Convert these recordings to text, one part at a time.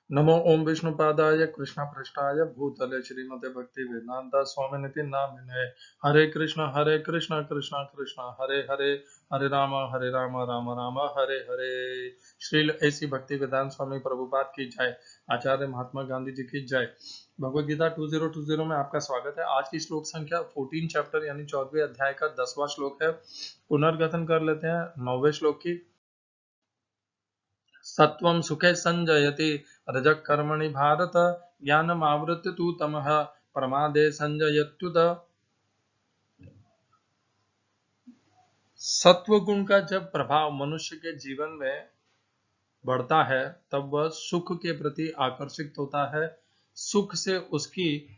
नमो ओम विष्णुपादाय कृष्णपृष्ठाय भूतले श्रीमते भक्ति वेदांता स्वामिनिति नामिने। हरे कृष्ण कृष्ण कृष्ण हरे हरे, हरे राम राम राम हरे हरे। श्रील ऐसी भक्ति वेदांत स्वामी प्रभुपाद की जय। आचार्य महात्मा गांधी जी की जय। भगवद गीता 2020 में आपका स्वागत है। आज की श्लोक संख्या 14 चैप्टर यानी 14वें अध्याय का 10वां श्लोक है। पुनर्गठन कर लेते हैं 9वें श्लोक की। सत्वं सुखे संजयति रजः कर्मणि भारत, ज्ञानमावृत्य तु तमः प्रमादे संजयत्युत। सत्व गुण का जब प्रभाव मनुष्य के जीवन में बढ़ता है तब वह सुख के प्रति आकर्षित होता है। सुख से उसकी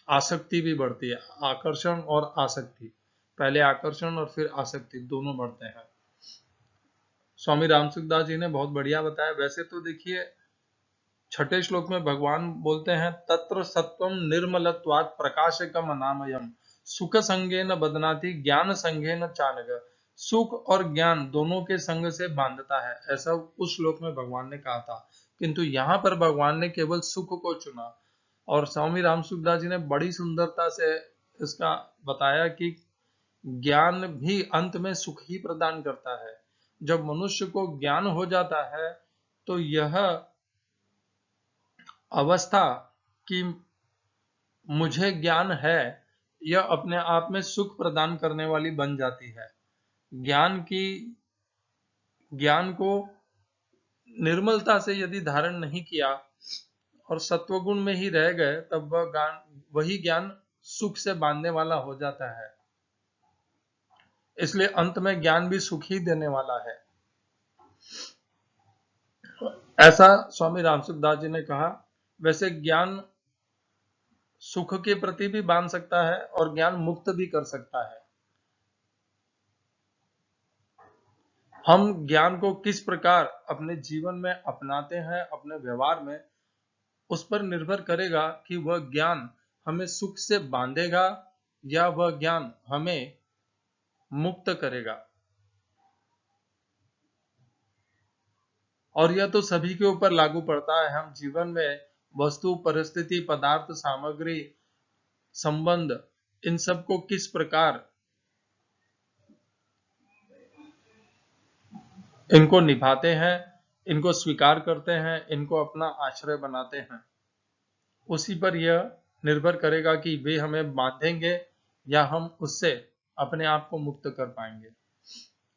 आसक्ति भी बढ़ती है। आकर्षण और आसक्ति, पहले आकर्षण और फिर आसक्ति दोनों बढ़ते हैं। स्वामी रामसुखदास जी ने बहुत बढ़िया बताया। वैसे तो देखिए, छठे श्लोक में भगवान बोलते हैं तत्र सत्वम निर्मलत्वात् प्रकाशकम अनामयम सुख संगेन बदनाति ज्ञान संगेन चानग। सुख और ज्ञान दोनों के संग से बांधता है, ऐसा उस श्लोक में भगवान ने कहा था। किंतु यहाँ पर भगवान ने केवल सुख को चुना और स्वामी रामसुखदास जी ने बड़ी सुंदरता से इसका बताया कि ज्ञान भी अंत में सुख ही प्रदान करता है। जब मनुष्य को ज्ञान हो जाता है तो यह अवस्था कि मुझे ज्ञान है, यह अपने आप में सुख प्रदान करने वाली बन जाती है। ज्ञान को निर्मलता से यदि धारण नहीं किया और सत्वगुण में ही रह गए तब वही ज्ञान सुख से बांधने वाला हो जाता है। इसलिए अंत में ज्ञान भी सुख ही देने वाला है, ऐसा स्वामी रामसुखदास जी ने कहा। वैसे ज्ञान सुख के प्रति भी बांध सकता है और ज्ञान मुक्त भी कर सकता है। हम ज्ञान को किस प्रकार अपने जीवन में अपनाते हैं, अपने व्यवहार में, उस पर निर्भर करेगा कि वह ज्ञान हमें सुख से बांधेगा या वह ज्ञान हमें मुक्त करेगा। और यह तो सभी के ऊपर लागू पड़ता है। हम जीवन में वस्तु, परिस्थिति, पदार्थ, सामग्री, संबंध, इन सब को किस प्रकार इनको निभाते हैं, इनको स्वीकार करते हैं, इनको अपना आश्रय बनाते हैं, उसी पर यह निर्भर करेगा कि वे हमें बांधेंगे या हम उससे अपने आप को मुक्त कर पाएंगे।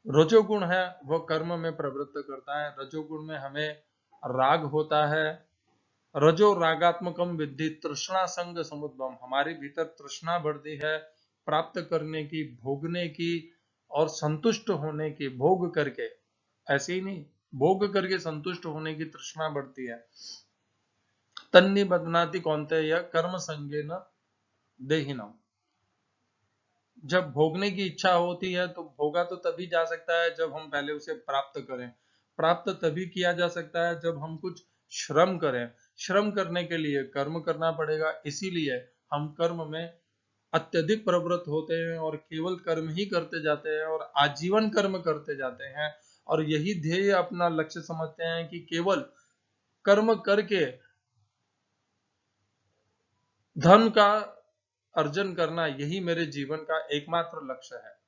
रजोगुण है वह कर्म में प्रवृत्त करता है। रजोगुण में हमें राग होता है। रजो रागात्मकम विद्धि तृष्णा संग समुद्भवम। हमारे भीतर तृष्णा बढ़ती है प्राप्त करने की, भोगने की और संतुष्ट होने की। भोग करके, ऐसे ही नहीं, भोग करके संतुष्ट होने की तृष्णा बढ़ती है। तन्नि बदनाति कौन्तेय कर्म संगेन देहिनम। जब भोगने की इच्छा होती है तो भोगा तो तभी जा सकता है जब हम पहले उसे प्राप्त करें। प्राप्त तभी किया जा सकता है जब हम कुछ श्रम करें। श्रम करने के लिए कर्म करना पड़ेगा, इसीलिए हम कर्म में अत्यधिक प्रवृत्त होते हैं और केवल कर्म ही करते जाते हैं और आजीवन कर्म करते जाते हैं। और यही ध्येय अपना लक्ष्य समझते हैं कि केवल कर्म करके धन का अर्जन करना, यही मेरे जीवन का एकमात्र लक्ष्य है।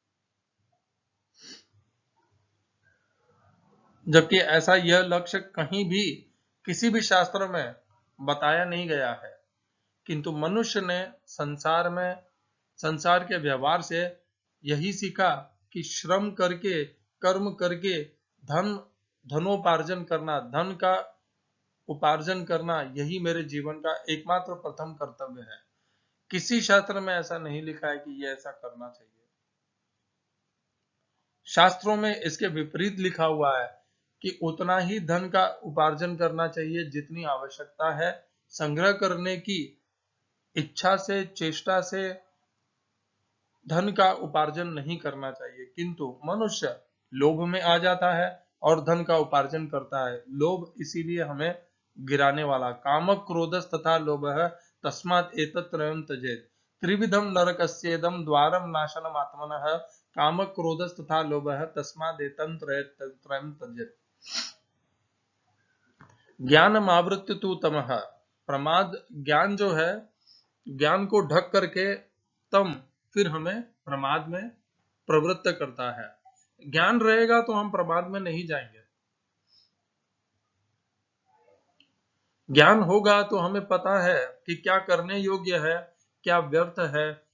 जबकि ऐसा यह लक्ष्य कहीं भी किसी भी शास्त्र में बताया नहीं गया है। किंतु मनुष्य ने संसार के व्यवहार से यही सीखा कि श्रम करके, कर्म करके धनोपार्जन करना, धन का उपार्जन करना, यही मेरे जीवन का एकमात्र प्रथम कर्तव्य है। किसी शास्त्र में ऐसा नहीं लिखा है कि यह ऐसा करना चाहिए। शास्त्रों में इसके विपरीत लिखा हुआ है कि उतना ही धन का उपार्जन करना चाहिए जितनी आवश्यकता है। संग्रह करने की इच्छा से, चेष्टा से धन का उपार्जन नहीं करना चाहिए। किंतु मनुष्य लोभ में आ जाता है और धन का उपार्जन करता है। लोभ इसीलिए हमें गिराने वाला। काम क्रोधस तथा लोभ तस्मात् एतत्त्रयं त्यजेत्। त्रिविधम नरकस्येदं द्वारम नाशनम आत्मनः। काम क्रोधस तथा लोभ तस्मात् एतत्त्रयं त्यजेत्। ज्ञानम आवृत्य तु तमः, प्रमाद ज्ञान जो है, ज्ञान को ढक करके तम फिर हमें प्रमाद में प्रवृत्त करता है। ज्ञान रहेगा तो हम प्रमाद में नहीं जाएंगे। ज्ञान होगा तो हमें पता है कि क्या करने योग्य है, क्या व्यर्थ है,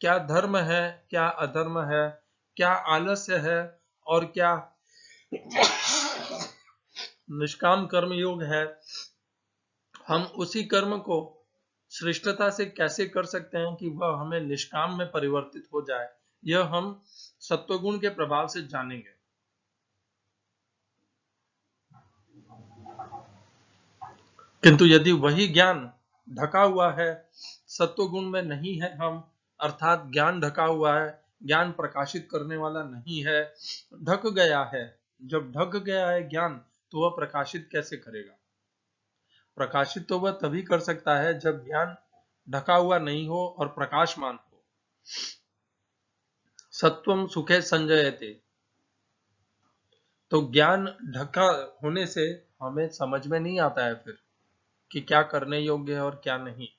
क्या धर्म है, क्या अधर्म है, क्या आलस्य है और क्या निष्काम कर्म योग है। हम उसी कर्म को श्रेष्ठता से कैसे कर सकते हैं कि वह हमें निष्काम में परिवर्तित हो जाए, यह हम सत्वगुण के प्रभाव से जानेंगे। किंतु यदि वही ज्ञान ढका हुआ है, सत्वगुण में नहीं है हम, अर्थात ज्ञान ढका हुआ है, ज्ञान प्रकाशित करने वाला नहीं है, ढक गया है। जब ढक गया है ज्ञान तो वह प्रकाशित कैसे करेगा? प्रकाशित तो वह तभी कर सकता है जब ज्ञान ढका हुआ नहीं हो और प्रकाशमान हो। सत्वम सुखे संजयते, तो ज्ञान ढका होने से हमें समझ में नहीं आता है फिर कि क्या करने योग्य है और क्या नहीं,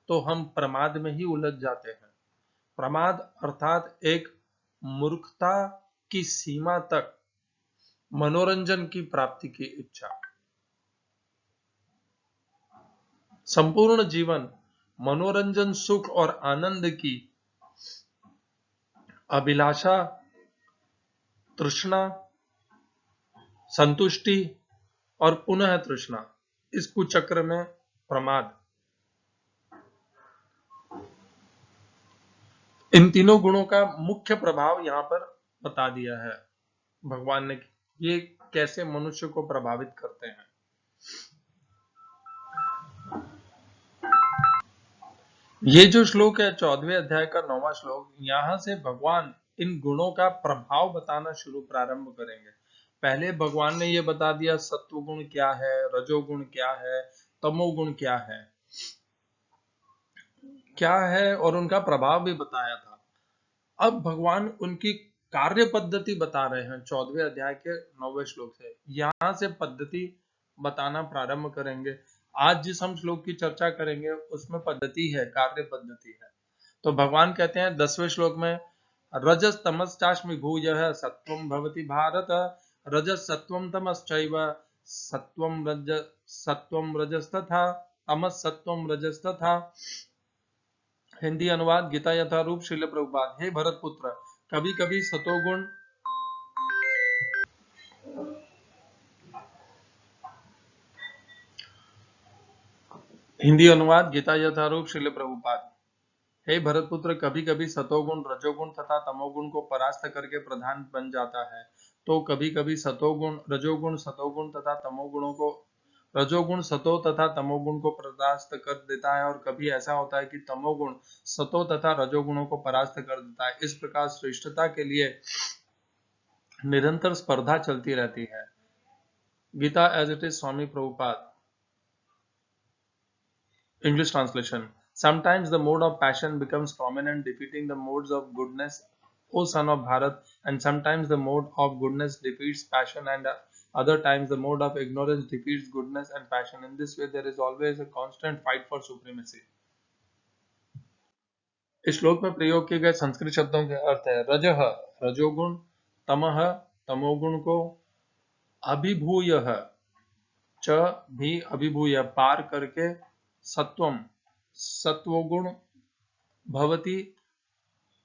तो हम प्रमाद में ही उलझ जाते हैं। प्रमाद अर्थात एक मूर्खता की सीमा तक मनोरंजन की प्राप्ति की इच्छा। संपूर्ण जीवन मनोरंजन, सुख और आनंद की अभिलाषा, तृष्णा, संतुष्टि और पुनः तृष्णा, इस कुचक्र में प्रमाद। इन तीनों गुणों का मुख्य प्रभाव यहां पर बता दिया है भगवान ने, ये कैसे मनुष्य को प्रभावित करते हैं। ये जो श्लोक है 14वें अध्याय का 9वां श्लोक, यहां से भगवान इन गुणों का प्रभाव बताना प्रारंभ करेंगे। पहले भगवान ने ये बता दिया सत्वगुण क्या है, रजोगुण क्या है, तमोगुण क्या है और उनका प्रभाव भी बताया था। अब भगवान उनकी कार्य पद्धति बता रहे हैं 14वें अध्याय के 9वें श्लोक से। यहां से पद्धति बताना प्रारंभ करेंगे। आज जिस हम श्लोक की चर्चा करेंगे उसमें पद्धति है, कार्य पद्धति है। तो भगवान कहते हैं 10वें श्लोक में, रजस तमश्चास्मि भूयः सत्वं भवति भारत, रजस सत्वं तमश्चैव सत्वं रजस्तथा तमस सत्वं रजस्तथा। हिंदी अनुवाद गीता यथारूप श्रील प्रभुपाद। हे भरत पुत्र, कभी कभी सतोगुण, हिंदी अनुवाद गीता यथारूप श्रील प्रभुपाद। हे भरत पुत्र, कभी कभी सतोगुण रजोगुण तथा तमोगुण को परास्त करके प्रधान बन जाता है, तो कभी कभी सतोगुण रजोगुण सतोगुण तथा तमोगुणों को रजोगुण सतो तथा तमोगुण को परास्त कर देता है, और कभी ऐसा होता है कि तमोगुण सतो तथा रजोगुणों को परास्त कर देता है। इस प्रकार श्रेष्ठता के लिए निरंतर स्पर्धा चलती रहती है। Gita as it is, Swami Prabhupada. English translation. Sometimes the mode of passion becomes prominent, defeating the modes of goodness, O son of Bharat, and sometimes the mode of goodness defeats passion, and other times the mode of ignorance defeats goodness and passion. In this way, there is always a constant fight for supremacy. इस श्लोक में प्रयोग किए गए संस्कृत शब्दों के अर्थ है रजः रजोगुण, तमः तमोगुण को, अभिभूयः च भी अभिभूय पार करके, सत्वम सत्वगुण, भवति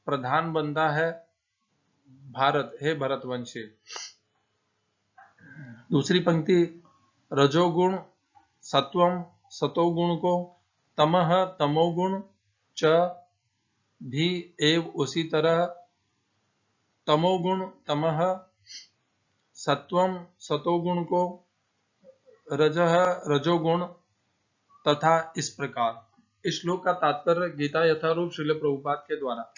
प्रधान बनता है, भारत हे भरतवंशी। दूसरी पंक्ति, रजोगुण सत्वम सतोगुण को, तमः तमोगुण च भी एव उसी तरह, तमोगुण तमः सत्वम सतोगुण को, रजः रजोगुण तथा इस प्रकार। इस श्लोक का तात्पर्य गीता यथारूप श्रील प्रभुपाद के द्वारा।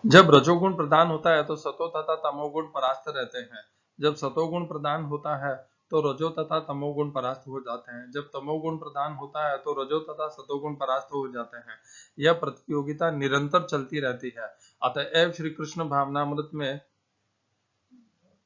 जब रजोगुण प्रदान होता है तो सतो तथा तमोगुण परास्त रहते हैं। जब सतोगुण प्रदान होता है तो रजो तथा तमोगुण परास्त हो जाते हैं। जब तमोगुण प्रधान होता है तो रजो तथा सतोगुण परास्त हो जाते हैं। यह प्रतियोगिता निरंतर चलती रहती है। अतएव श्री कृष्ण भावनामृत में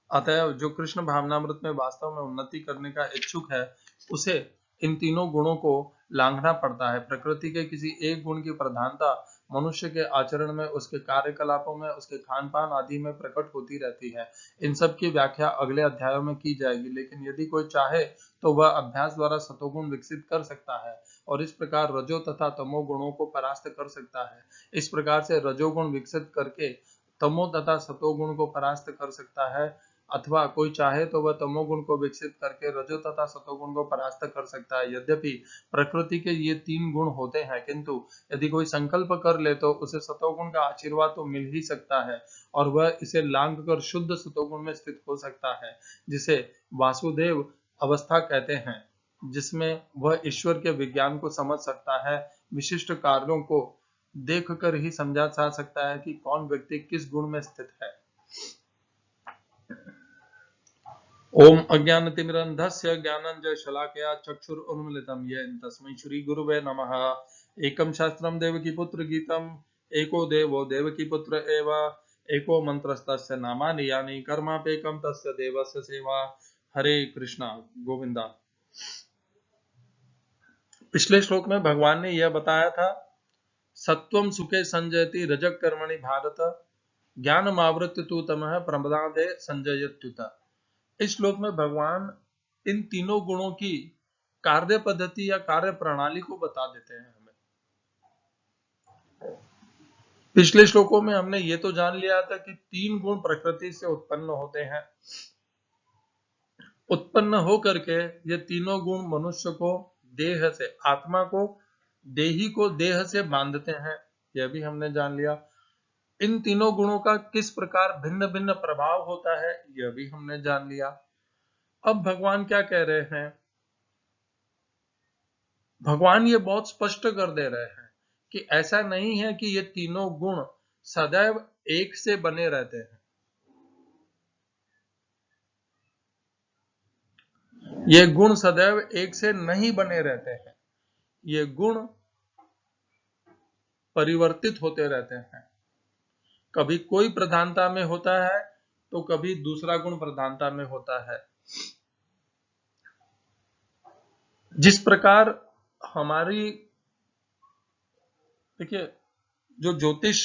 अतः जो कृष्ण भावनामृत में वास्तव में उन्नति करने का इच्छुक है, उसे इन तीनों गुणों को लांघना पड़ता है। प्रकृति के किसी एक गुण की प्रधानता मनुष्य के आचरण में, उसके कार्यकलापों में, उसके खान पान आदि में प्रकट होती रहती है। इन सब की व्याख्या अगले अध्यायों में की जाएगी, लेकिन यदि कोई चाहे तो वह अभ्यास द्वारा सतोगुण विकसित कर सकता है और इस प्रकार रजो तथा तमो गुणों को परास्त कर सकता है। इस प्रकार से रजोगुण विकसित करके तमो तथा सतोगुण को परास्त कर सकता है, अथवा कोई चाहे तो वह तमोगुण को विकसित करके रजो तथा सतोगुण को परास्त कर सकता है। यद्यपि प्रकृति के ये तीन गुण होते हैं, किंतु यदि कोई संकल्प कर ले तो उसे सतोगुण का आशीर्वाद तो मिल ही सकता है और वह इसे लांघ कर शुद्ध सतोगुण में स्थित हो सकता है, जिसे वासुदेव अवस्था कहते हैं, जिसमें वह ईश्वर के विज्ञान को समझ सकता है। विशिष्ट कार्यों को देखकर ही समझा जा सकता है कि कौन व्यक्ति किस गुण में स्थित है। ओम अज्ञानतिमिरन्धस्य ज्ञानञ्जनशलाकया चक्षुरुन्मीलितं येन तस्मै श्रीगुरुवे नमः। एकं शास्त्रं देवकीपुत्र गीतम् एको देवो देवकीपुत्र एव एको मन्त्रस्तस्य नामानि यानि कर्मापेकं तस्य देवस्य सेवा। हरे कृष्णा गोविंदा। पिछले श्लोक में भगवान ने यह बताया था, सत्वं सुखे संजयति रजः कर्मणि भारत ज्ञानमावृत्य तु तमः प्रमादे संजयत्युत। इस श्लोक में भगवान इन तीनों गुणों की कार्य पद्धति या कार्य प्रणाली को बता देते हैं हमें। पिछले श्लोकों में हमने ये तो जान लिया था कि तीन गुण प्रकृति से उत्पन्न होते हैं। उत्पन्न हो करके ये तीनों गुण मनुष्य को देह से, आत्मा को, देही को देह से बांधते हैं, यह भी हमने जान लिया। इन तीनों गुणों का किस प्रकार भिन्न भिन्न प्रभाव होता है, यह भी हमने जान लिया। अब भगवान क्या कह रहे हैं? भगवान ये बहुत स्पष्ट कर दे रहे हैं कि ऐसा नहीं है कि ये तीनों गुण सदैव एक से बने रहते हैं। ये गुण सदैव एक से नहीं बने रहते हैं। ये गुण परिवर्तित होते रहते हैं। कभी कोई प्रधानता में होता है तो कभी दूसरा गुण प्रधानता में होता है। जिस प्रकार हमारी, देखिए, जो ज्योतिष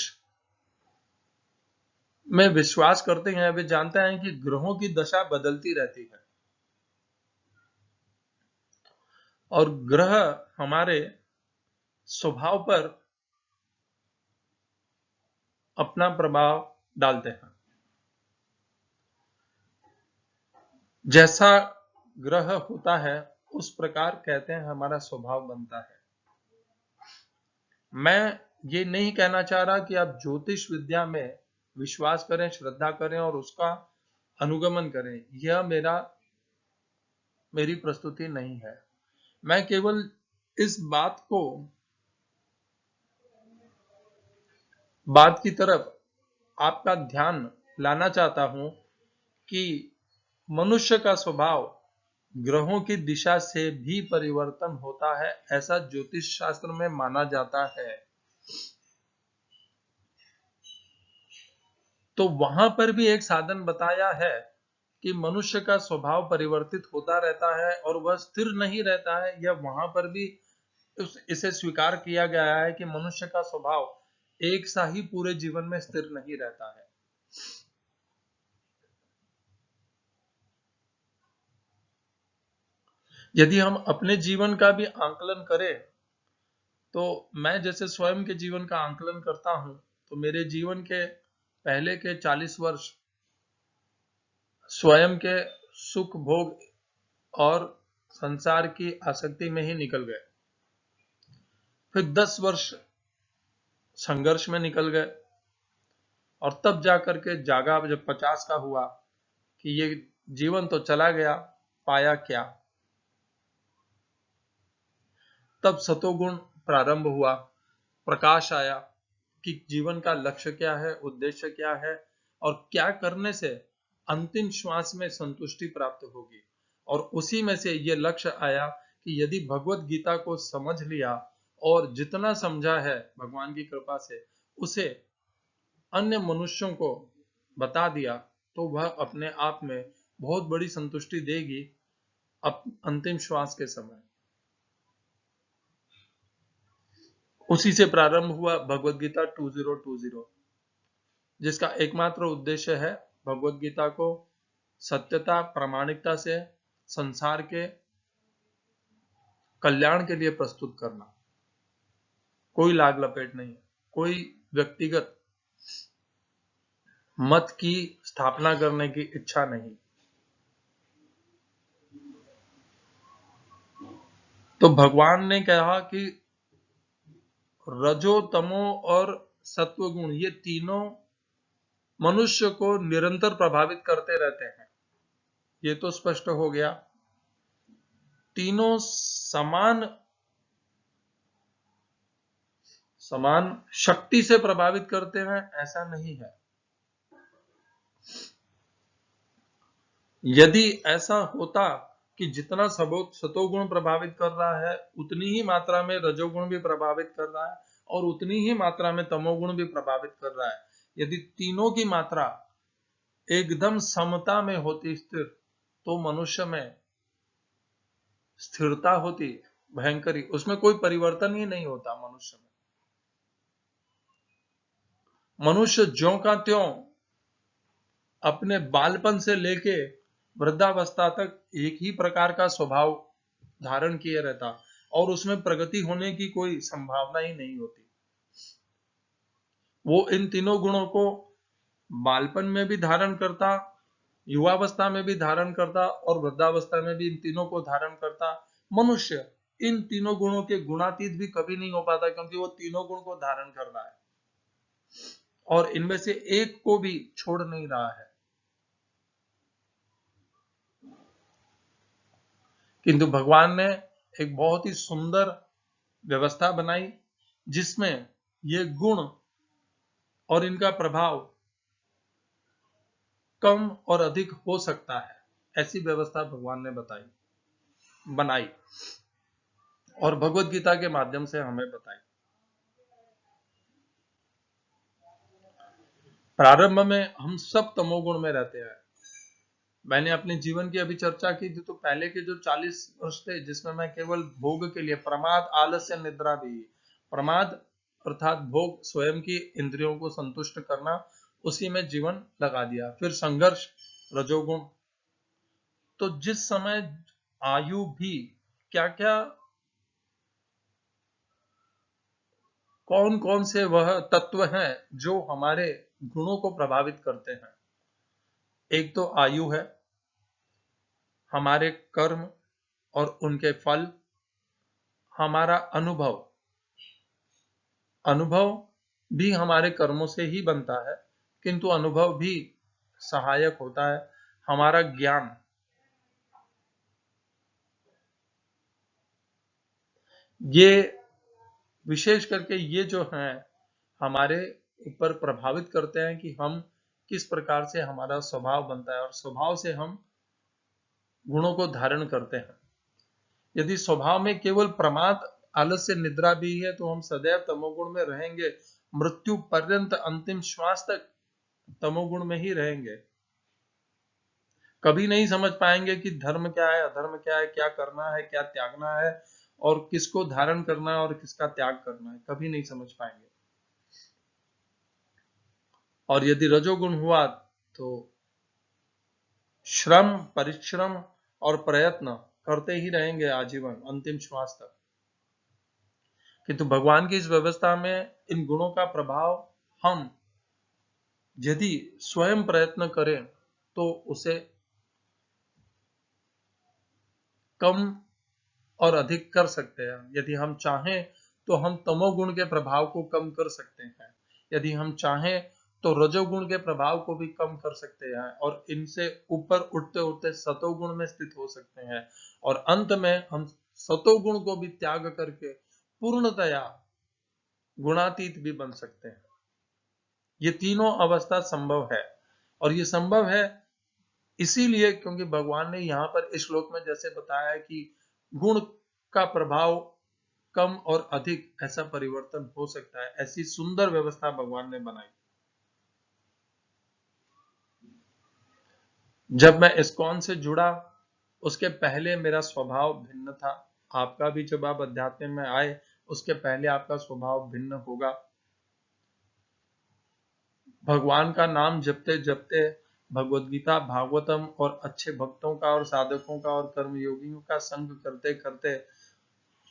में विश्वास करते हैं वे जानते हैं कि ग्रहों की दशा बदलती रहती है और ग्रह हमारे स्वभाव पर अपना प्रभाव डालते हैं। जैसा ग्रह होता है उस प्रकार कहते हैं हमारा स्वभाव बनता है। मैं ये नहीं कहना चाह रहा कि आप ज्योतिष विद्या में विश्वास करें, श्रद्धा करें और उसका अनुगमन करें, यह मेरी प्रस्तुति नहीं है। मैं केवल इस बात की तरफ आपका ध्यान लाना चाहता हूं कि मनुष्य का स्वभाव ग्रहों की दिशा से भी परिवर्तन होता है, ऐसा ज्योतिष शास्त्र में माना जाता है। तो वहां पर भी एक साधन बताया है कि मनुष्य का स्वभाव परिवर्तित होता रहता है और वह स्थिर नहीं रहता है। या वहां पर भी इसे स्वीकार किया गया है कि मनुष्य का स्वभाव एक सा ही पूरे जीवन में स्थिर नहीं रहता है। यदि हम अपने जीवन का भी आंकलन करें तो मैं जैसे स्वयं के जीवन का आंकलन करता हूं तो मेरे जीवन के पहले के 40 वर्ष स्वयं के सुख भोग और संसार की आसक्ति में ही निकल गए। फिर 10 वर्ष संघर्ष में निकल गए और तब जाकर के जागा जब 50 का हुआ कि ये जीवन तो चला गया, पाया क्या। तब सतोगुण प्रारंभ हुआ, प्रकाश आया कि जीवन का लक्ष्य क्या है, उद्देश्य क्या है और क्या करने से अंतिम श्वास में संतुष्टि प्राप्त होगी। और उसी में से ये लक्ष्य आया कि यदि भगवत गीता को समझ लिया और जितना समझा है भगवान की कृपा से उसे अन्य मनुष्यों को बता दिया तो वह अपने आप में बहुत बड़ी संतुष्टि देगी अंतिम श्वास के समय। उसी से प्रारंभ हुआ भगवत गीता 2020, जिसका एकमात्र उद्देश्य है भगवत गीता को सत्यता प्रामाणिकता से संसार के कल्याण के लिए प्रस्तुत करना। कोई लाग लपेट नहीं, कोई व्यक्तिगत मत की स्थापना करने की इच्छा नहीं। तो भगवान ने कहा कि रजो तमो और सत्वगुण ये तीनों मनुष्य को निरंतर प्रभावित करते रहते हैं। ये तो स्पष्ट हो गया। तीनों समान शक्ति से प्रभावित करते हैं ऐसा नहीं है। यदि ऐसा होता कि जितना सतोगुण प्रभावित कर रहा है उतनी ही मात्रा में रजोगुण भी प्रभावित कर रहा है और उतनी ही मात्रा में तमोगुण भी प्रभावित कर रहा है, यदि तीनों की मात्रा एकदम समता में होती स्थिर, तो मनुष्य में स्थिरता होती भयंकरी, उसमें कोई परिवर्तन ही नहीं होता। मनुष्य ज्यों का त्यों अपने बालपन से लेके वृद्धावस्था तक एक ही प्रकार का स्वभाव धारण किए रहता और उसमें प्रगति होने की कोई संभावना ही नहीं होती। वो इन तीनों गुणों को बालपन में भी धारण करता, युवावस्था में भी धारण करता और वृद्धावस्था में भी इन तीनों को धारण करता। मनुष्य इन तीनों गुणों के गुणातीत भी कभी नहीं हो पाता, क्योंकि वो तीनों गुण को धारण कर रहा है और इनमें से एक को भी छोड़ नहीं रहा है। किंतु भगवान ने एक बहुत ही सुंदर व्यवस्था बनाई जिसमें ये गुण और इनका प्रभाव कम और अधिक हो सकता है, ऐसी व्यवस्था भगवान ने बनाई और भगवत गीता के माध्यम से हमें बताई। प्रारंभ में हम सब तमोगुण में रहते हैं। मैंने अपने जीवन की अभी चर्चा की थी, तो पहले के जो 40 वर्ष थे जिसमें मैं केवल भोग के लिए प्रमाद आलस्य निद्रा भी, प्रमाद अर्थात भोग, स्वयं की इंद्रियों को संतुष्ट करना, उसी में जीवन लगा दिया। फिर संघर्ष रजोगुण। तो जिस समय आयु भी क्या क्या कौन कौन से वह तत्व हैं जो हमारे गुणों को प्रभावित करते हैं। एक तो आयु है, हमारे कर्म और उनके फल, हमारा अनुभव भी हमारे कर्मों से ही बनता है, किंतु अनुभव भी सहायक होता है। हमारा ज्ञान, ये विशेष करके ये जो हैं हमारे ऊपर प्रभावित करते हैं कि हम किस प्रकार से हमारा स्वभाव बनता है और स्वभाव से हम गुणों को धारण करते हैं। यदि स्वभाव में केवल प्रमाद आलस्य निद्रा भी है तो हम सदैव तमोगुण में रहेंगे, मृत्यु पर्यंत अंतिम श्वास तक तमोगुण में ही रहेंगे। कभी नहीं समझ पाएंगे कि धर्म क्या है, अधर्म क्या है, क्या करना है, क्या त्यागना है और किसको धारण करना है और किसका त्याग करना है, कभी नहीं समझ पाएंगे। और यदि रजोगुण हुआ तो श्रम, परिश्रम और प्रयत्न करते ही रहेंगे आजीवन अंतिम श्वास तक। किंतु भगवान की इस व्यवस्था में इन गुणों का प्रभाव हम यदि स्वयं प्रयत्न करें तो उसे कम और अधिक कर सकते हैं। यदि हम चाहें तो हम तमोगुण के प्रभाव को कम कर सकते हैं, यदि हम चाहें तो रजोगुण के प्रभाव को भी कम कर सकते हैं और इनसे ऊपर उठते उठते सतोगुण में स्थित हो सकते हैं और अंत में हम सतोगुण को भी त्याग करके पूर्णतया गुणातीत भी बन सकते हैं। ये तीनों अवस्था संभव है और ये संभव है इसीलिए क्योंकि भगवान ने यहाँ पर इस श्लोक में जैसे बताया है कि गुण का प्रभाव कम और अधिक ऐसा परिवर्तन हो सकता है, ऐसी सुंदर व्यवस्था भगवान ने बनाई। जब मैं इस्कॉन से जुड़ा उसके पहले मेरा स्वभाव भिन्न था। आपका भी जब आप अध्यात्म में आए उसके पहले आपका स्वभाव भिन्न होगा। भगवान का नाम जपते जपते भगवद गीता, भागवतम और अच्छे भक्तों का और साधकों का और कर्मयोगियों का संग करते करते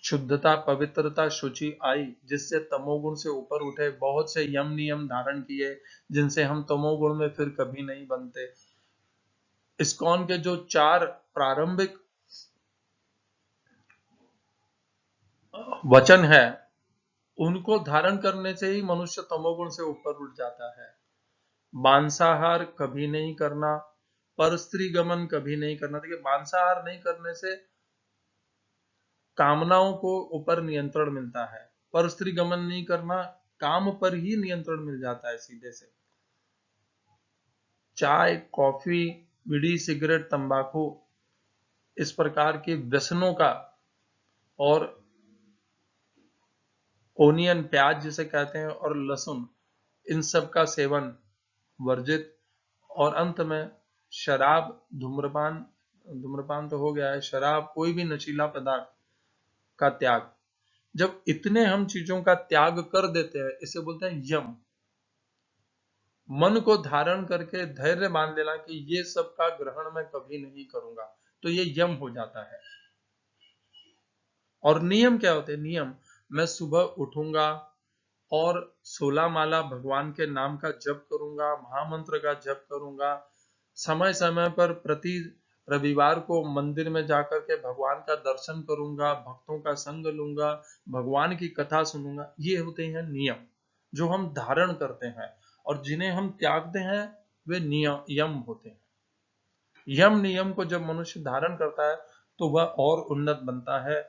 शुद्धता, पवित्रता, शुचि आई, जिससे तमोगुण से ऊपर उठे। बहुत से यम नियम धारण किए जिनसे हम तमोगुण में फिर कभी नहीं बनते। इस्कॉन के जो 4 प्रारंभिक वचन है उनको धारण करने से ही मनुष्य तमोगुण से ऊपर उठ जाता है। मांसाहार कभी नहीं करना, परस्त्री गमन कभी नहीं करना। देखिए, मांसाहार नहीं करने से कामनाओं को ऊपर नियंत्रण मिलता है, परस्त्री गमन नहीं करना, काम पर ही नियंत्रण मिल जाता है सीधे से। चाय, कॉफी, बीड़ी, सिगरेट, तंबाकू, इस प्रकार के व्यसनों का और ओनियन, प्याज जिसे कहते हैं, और लहसुन, इन सब का सेवन वर्जित। और अंत में शराब, धूम्रपान तो हो गया है, शराब, कोई भी नशीला पदार्थ का त्याग। जब इतने हम चीजों का त्याग कर देते हैं, इसे बोलते हैं यम। मन को धारण करके धैर्य मान लेना कि ये सब का ग्रहण मैं कभी नहीं करूंगा, तो ये यम हो जाता है। और नियम क्या होते हैं? नियम, मैं सुबह उठूंगा और 16 माला भगवान के नाम का जप करूंगा, महामंत्र का जप करूंगा, समय समय पर प्रति रविवार को मंदिर में जाकर के भगवान का दर्शन करूंगा, भक्तों का संग लूंगा, भगवान की कथा सुनूंगा। ये होते हैं नियम जो हम धारण करते हैं, और जिन्हें हम त्यागते हैं वे यम होते हैं। यम नियम को जब मनुष्य धारण करता है तो वह और उन्नत बनता है,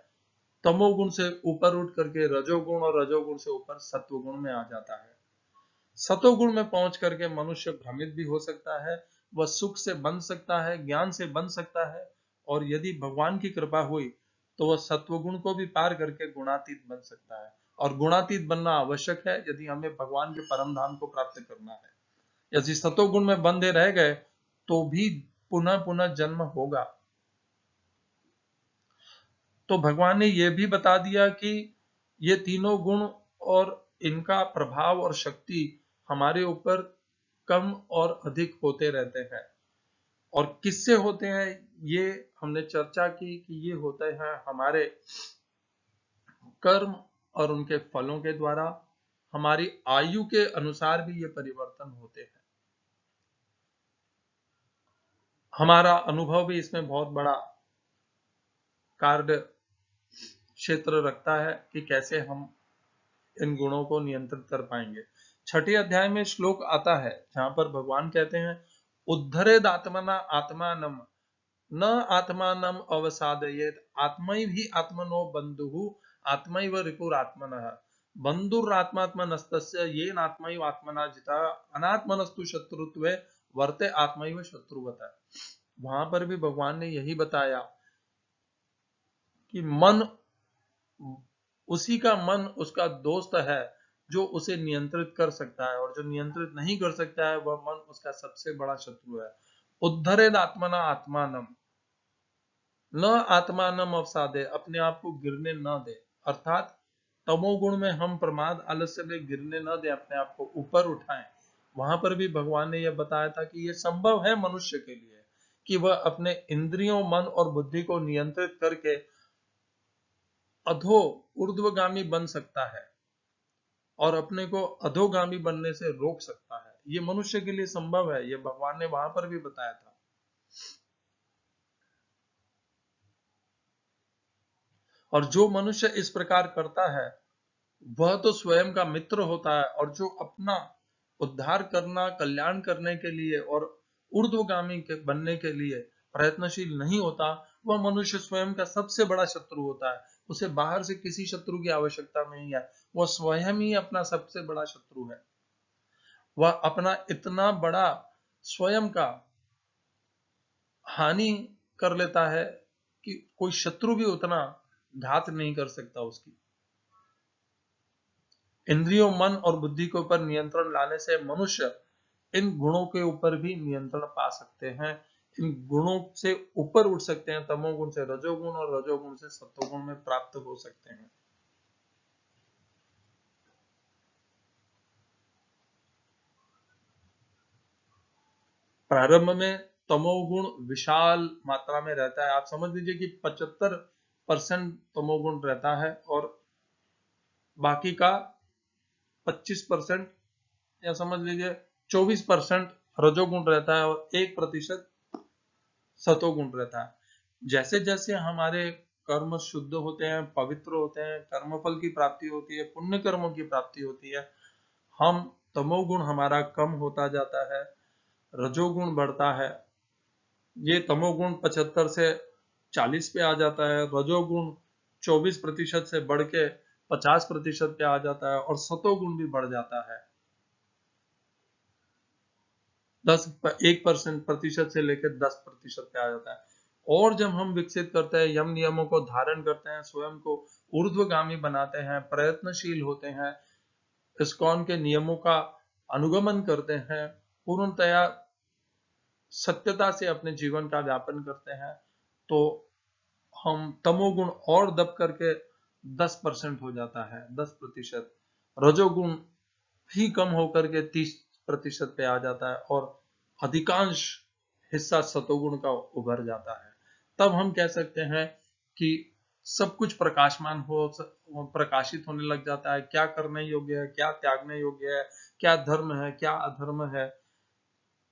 तमोगुण से ऊपर उठ करके रजोगुण, और रजोगुण से ऊपर सत्वगुण में आ जाता है। सतोगुण में पहुंच करके मनुष्य भ्रमित भी हो सकता है, वह सुख से बन सकता है, ज्ञान से बन सकता है, और यदि भगवान की कृपा हुई तो वह सत्वगुण को भी पार करके गुणातीत बन सकता है। और गुणातीत बनना आवश्यक है यदि हमें भगवान के परम धाम को प्राप्त करना है। यदि सतोगुण में बंधे रह गए तो भी पुनः पुनः जन्म होगा। तो भगवान ने यह भी बता दिया कि ये तीनों गुण और इनका प्रभाव और शक्ति हमारे ऊपर कम और अधिक होते रहते हैं। और किससे होते हैं ये हमने चर्चा की कि ये होते हैं हमारे कर्म और उनके फलों के द्वारा। हमारी आयु के अनुसार भी ये परिवर्तन होते हैं। हमारा अनुभव भी इसमें बहुत बड़ा कार्य क्षेत्र रखता है कि कैसे हम इन गुणों को नियंत्रित कर पाएंगे। 6ठे अध्याय में श्लोक आता है जहां पर भगवान कहते हैं, उद्धरेद आत्मना आत्मानम न आत्मानम अवसादयेत आत्मैहि आत्मनो बंधुः आत्मैव रिपुरात्मनः बंधुरात्मात्मनस्तस्य येन आत्मैव आत्मना जिता अनात्मनस्तु शत्रुत्वे वर्ते आत्मैव शत्रुवत। वहां पर भी भगवान ने यही बताया कि मन, उसी का मन उसका दोस्त है जो उसे नियंत्रित कर सकता है, और जो नियंत्रित नहीं कर सकता है वह मन उसका सबसे बड़ा शत्रु है। उद्धरेद आत्मना आत्मानम, न आत्मानम अवसादे, अपने आप को गिरने न दे। अर्थात तमोगुण में हम प्रमाद आलस्य में गिरने न दे, अपने आप को ऊपर उठाएं। वहां पर भी भगवान ने यह बताया था कि यह संभव है मनुष्य के लिए कि वह अपने इंद्रियों, मन और बुद्धि को नियंत्रित करके अधो ऊर्ध्वगामी बन सकता है और अपने को अधोगामी बनने से रोक सकता है। ये मनुष्य के लिए संभव है, ये भगवान ने वहां पर भी बताया था। और जो मनुष्य इस प्रकार करता है वह तो स्वयं का मित्र होता है, और जो अपना उद्धार करना, कल्याण करने के लिए और ऊर्ध्वगामी बनने के लिए प्रयत्नशील नहीं होता, वह मनुष्य स्वयं का सबसे बड़ा शत्रु होता है। उसे बाहर से किसी शत्रु की आवश्यकता नहीं है, वह स्वयं ही अपना सबसे बड़ा शत्रु है। वह अपना इतना बड़ा स्वयं का हानि कर लेता है कि कोई शत्रु भी उतना घात नहीं कर सकता उसकी। इंद्रियों, मन और बुद्धि के ऊपर नियंत्रण लाने से मनुष्य इन गुणों के ऊपर भी नियंत्रण पा सकते हैं, इन गुणों से ऊपर उठ सकते हैं, तमोगुण से रजोगुण और रजोगुण से सत्वगुण में प्राप्त हो सकते हैं। प्रारंभ में तमोगुण विशाल मात्रा में रहता है। आप समझ लीजिए कि 75% तमोगुण रहता है और बाकी का 25% या समझ लीजिए 24% रजोगुण रहता है और 1% सतोगुण रहता है। जैसे जैसे हमारे कर्म शुद्ध होते हैं, पवित्र होते हैं, कर्मफल की प्राप्ति होती है, पुण्य कर्मों की प्राप्ति होती है, हम तमोगुण हमारा कम होता जाता है, रजोगुण बढ़ता है। ये तमोगुण 75 से 40 पे आ जाता है, रजोगुण 24% से बढ़ के 50% पे आ जाता है और सतोगुण भी बढ़ जाता है 1% से लेकर 10% पे आ जाता है। और जब हम विकसित करते हैं, यम नियमों को धारण करते हैं, स्वयं को ऊर्ध्वगामी बनाते हैं, प्रयत्नशील होते हैं, इस्कॉन के नियमों का अनुगमन करते हैं, पूर्णतया सत्यता से अपने जीवन का व्यापन करते हैं, तो हम तमोगुण और दब करके 10% हो जाता है, 10%। रजोगुण भी कम होकर के 30% पे आ जाता है और अधिकांश हिस्सा सतोगुण का उभर जाता है। तब हम कह सकते हैं कि सब कुछ प्रकाशमान हो, प्रकाशित होने लग जाता है, क्या करने योग्य है, क्या त्यागने योग्य है, क्या धर्म है, क्या अधर्म है।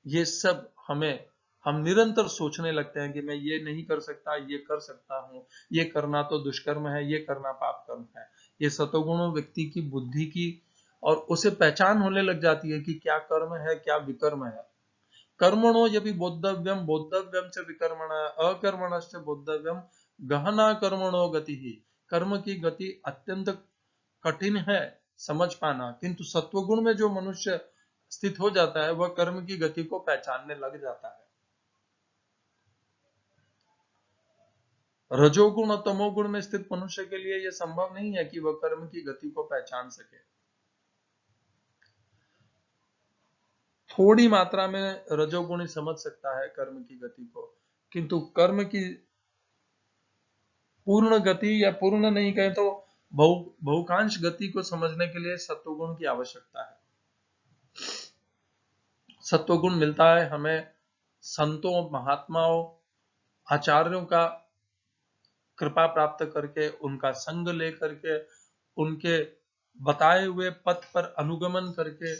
ये सब हम निरंतर सोचने लगते हैं कि मैं ये नहीं कर सकता, ये कर सकता हूँ, ये करना तो दुष्कर्म है, ये करना पाप कर्म है। ये सतोगुण व्यक्ति की बुद्धि की और उसे पहचान होने लग जाती है कि क्या कर्म है, क्या विकर्म है। कर्मणो यदि बोद्धव्यम बोद्धव्यम च विकर्मण अकर्मणश्च बोद्धव्यम गहना कर्मणो गति ही। कर्म की गति अत्यंत कठिन है समझ पाना, किंतु सत्वगुण में जो मनुष्य स्थित हो जाता है वह कर्म की गति को पहचानने लग जाता है। रजोगुण और तमोगुण में स्थित मनुष्य के लिए यह संभव नहीं है कि वह कर्म की गति को पहचान सके। थोड़ी मात्रा में रजोगुणी समझ सकता है कर्म की गति को, किंतु कर्म की पूर्ण गति या पूर्ण नहीं कहे तो बहुकांश गति को समझने के लिए सत्वगुण की आवश्यकता है। सत्वगुण मिलता है हमें संतों, महात्माओं, आचार्यों का कृपा प्राप्त करके, उनका संग लेकर के, उनके बताए हुए पथ पर अनुगमन करके।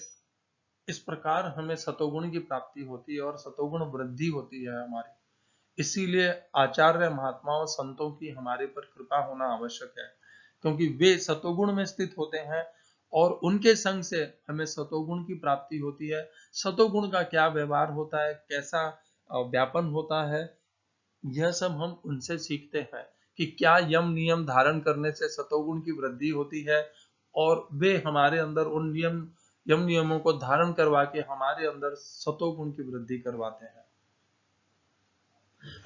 इस प्रकार हमें सतोगुण की प्राप्ति होती है और सतोगुण वृद्धि होती है हमारी। इसीलिए आचार्य, महात्माओं, संतों की हमारे पर कृपा होना आवश्यक है, क्योंकि वे सतोगुण में स्थित होते हैं और उनके संग से हमें सतोगुण की प्राप्ति होती है। सतोगुण का क्या व्यवहार होता है, कैसा व्यापन होता है, यह सब हम उनसे सीखते हैं कि क्या यम नियम धारण करने से सतोगुण की वृद्धि होती है, और वे हमारे अंदर उन यम नियमों को धारण करवा के हमारे अंदर सतोगुण की वृद्धि करवाते हैं,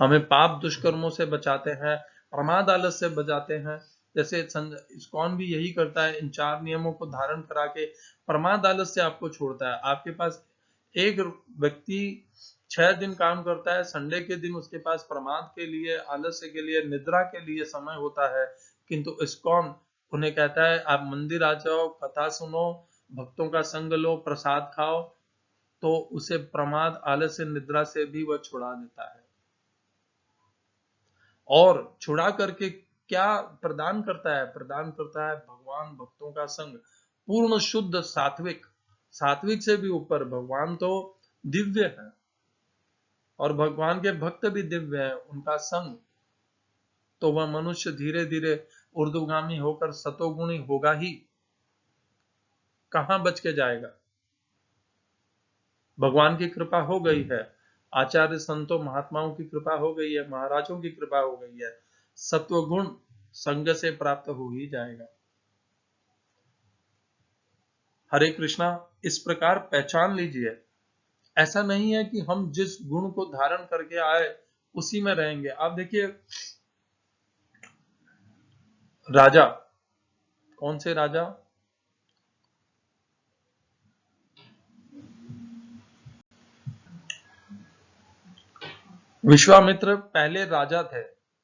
हमें पाप दुष्कर्मों से बचाते हैं, प्रमाद आलस से बचाते हैं। जैसे इस्कॉन भी यही करता है, इन 4 नियमों को धारण करा के प्रमाद आलस से आपको छोड़ता है। आपके पास एक व्यक्ति 6 दिन काम करता है, संडे के दिन उसके पास प्रमाद के लिए, आलस्य के लिए, निद्रा के लिए समय होता है, किंतु इस्कॉन उन्हें कहता है आप मंदिर आ जाओ, कथा सुनो, भक्तों का संग लो, प्रसाद खाओ, तो उसे प्रमाद, आलस्य, निद्रा से भी वह छुड़ा देता है। और छुड़ा करके क्या प्रदान करता है? प्रदान करता है भगवान भक्तों का संग, पूर्ण शुद्ध सात्विक। सात्विक से भी ऊपर भगवान तो दिव्य है और भगवान के भक्त भी दिव्य है, उनका संग। तो वह मनुष्य धीरे धीरे ऊर्ध्वगामी होकर सतोगुणी होगा ही, कहां बच के जाएगा। भगवान की कृपा हो गई है, आचार्य संतों महात्माओं की कृपा हो गई है, महाराजों की कृपा हो गई है, सत्वगुण संग से प्राप्त हो ही जाएगा। हरे कृष्णा, इस प्रकार पहचान लीजिए। ऐसा नहीं है कि हम जिस गुण को धारण करके आए उसी में रहेंगे। आप देखिए राजा, कौन से राजा? विश्वामित्र पहले राजा थे,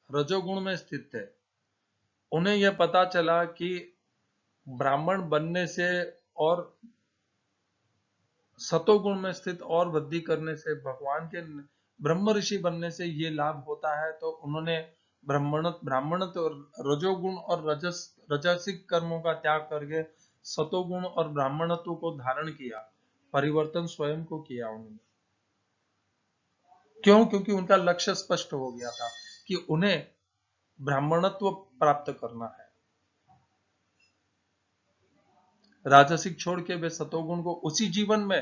रजोगुण में स्थित थे। उन्हें यह पता चला कि ब्राह्मण बनने से और सतोगुण में स्थित और वृद्धि करने से, भगवान के ब्रह्म ऋषि बनने से ये लाभ होता है, तो उन्होंने ब्राह्मणत्व और रजोगुण और रजसिक कर्मों का त्याग करके सतोगुण और ब्राह्मणत्व को धारण किया, परिवर्तन स्वयं को किया उन्होंने। क्यों? क्योंकि उनका लक्ष्य स्पष्ट हो गया था कि उन्हें ब्राह्मणत्व प्राप्त करना है। राजसिक छोड़ के वे सतोगुण को उसी जीवन में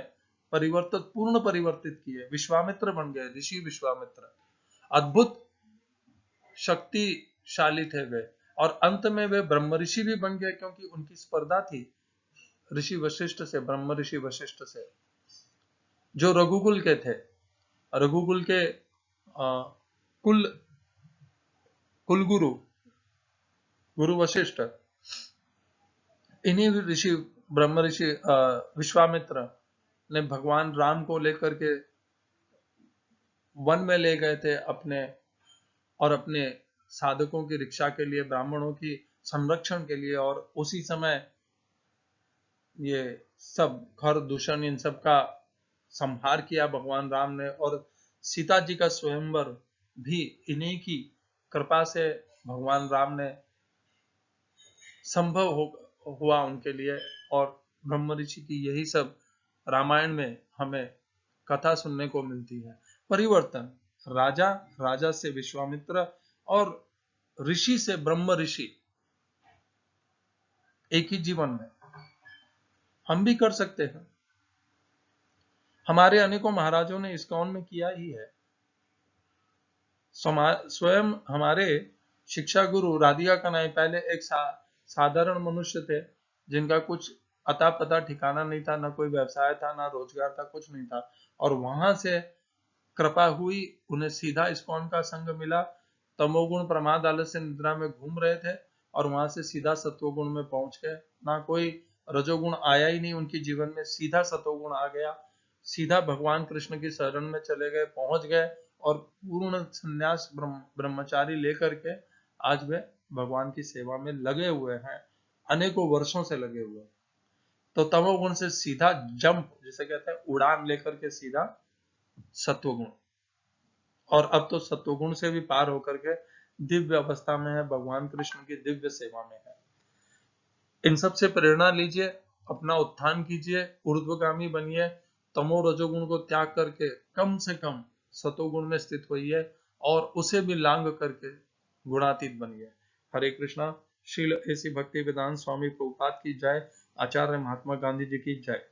पूर्ण परिवर्तित किए, विश्वामित्र बन गए, ऋषि विश्वामित्र। अद्भुत शक्तिशाली थे वे, और अंत में वे ब्रह्म ऋषि भी बन गए, क्योंकि उनकी स्पर्धा थी ऋषि वशिष्ठ से, ब्रह्म ऋषि वशिष्ठ से, जो रघुकुल के थे। रघुकुल के कुलगुरु गुरु वशिष्ठ, इन्हीं ऋषि ब्रह्म ऋषि विश्वामित्र ने भगवान राम को लेकर के वन में ले गए थे अपने, और अपने साधकों की रक्षा के लिए, ब्राह्मणों की संरक्षण के लिए। और उसी समय ये सब खर दूषण इन सब का संहार किया भगवान राम ने, और सीता जी का स्वयंवर भी इन्हीं की कृपा से भगवान राम ने संभव हुआ उनके लिए। और ब्रह्म ऋषि की यही सब रामायण में हमें कथा सुनने को मिलती है। परिवर्तन, राजा से विश्वामित्र और ऋषि से ब्रह्म ऋषि, एक ही जीवन में हम भी कर सकते हैं। हमारे अनेकों महाराजों ने इस्कॉन में किया ही है। स्वयं हमारे शिक्षा गुरु राधिका कनाई पहले एक साधारण मनुष्य थे, जिनका कुछ अता पता ठिकाना नहीं था, ना कोई व्यवसाय था, ना रोजगार था, कुछ नहीं था। और वहां से कृपा हुई, उन्हें सीधा इस्कॉन का संग मिला। तमोगुण प्रमाद आलस्य निद्रा में घूम रहे थे, और वहां से सीधा सत्वगुण में पहुंच गए। ना कोई रजोगुण आया ही नहीं उनके जीवन में, सीधा सत्वगुण आ गया, सीधा भगवान कृष्ण की शरण में चले गए, पहुंच गए, और पूर्ण संन्यास ब्रह्मचारी लेकर के आज वे भगवान की सेवा में लगे हुए हैं, अनेकों वर्षों से लगे हुए हैं। तो तमोगुण से सीधा जंप, जिसे कहते हैं उड़ान लेकर के सीधा सत्वगुण, और अब तो सत्वगुण से भी पार होकर के दिव्य अवस्था में है, भगवान कृष्ण की दिव्य सेवा में है। इन सब से प्रेरणा लीजिए, अपना उत्थान कीजिए, ऊर्ध्वगामी बनिए, तमो रजोगुण को त्याग करके कम से कम सतोगुण में स्थित होइए, और उसे भी लांग करके गुणातीत बनिए। हरे कृष्णा। श्रील ऐसी भक्ति वेदांत स्वामी प्रभुपाद की जय। आचार्य महात्मा गांधी जी की जय।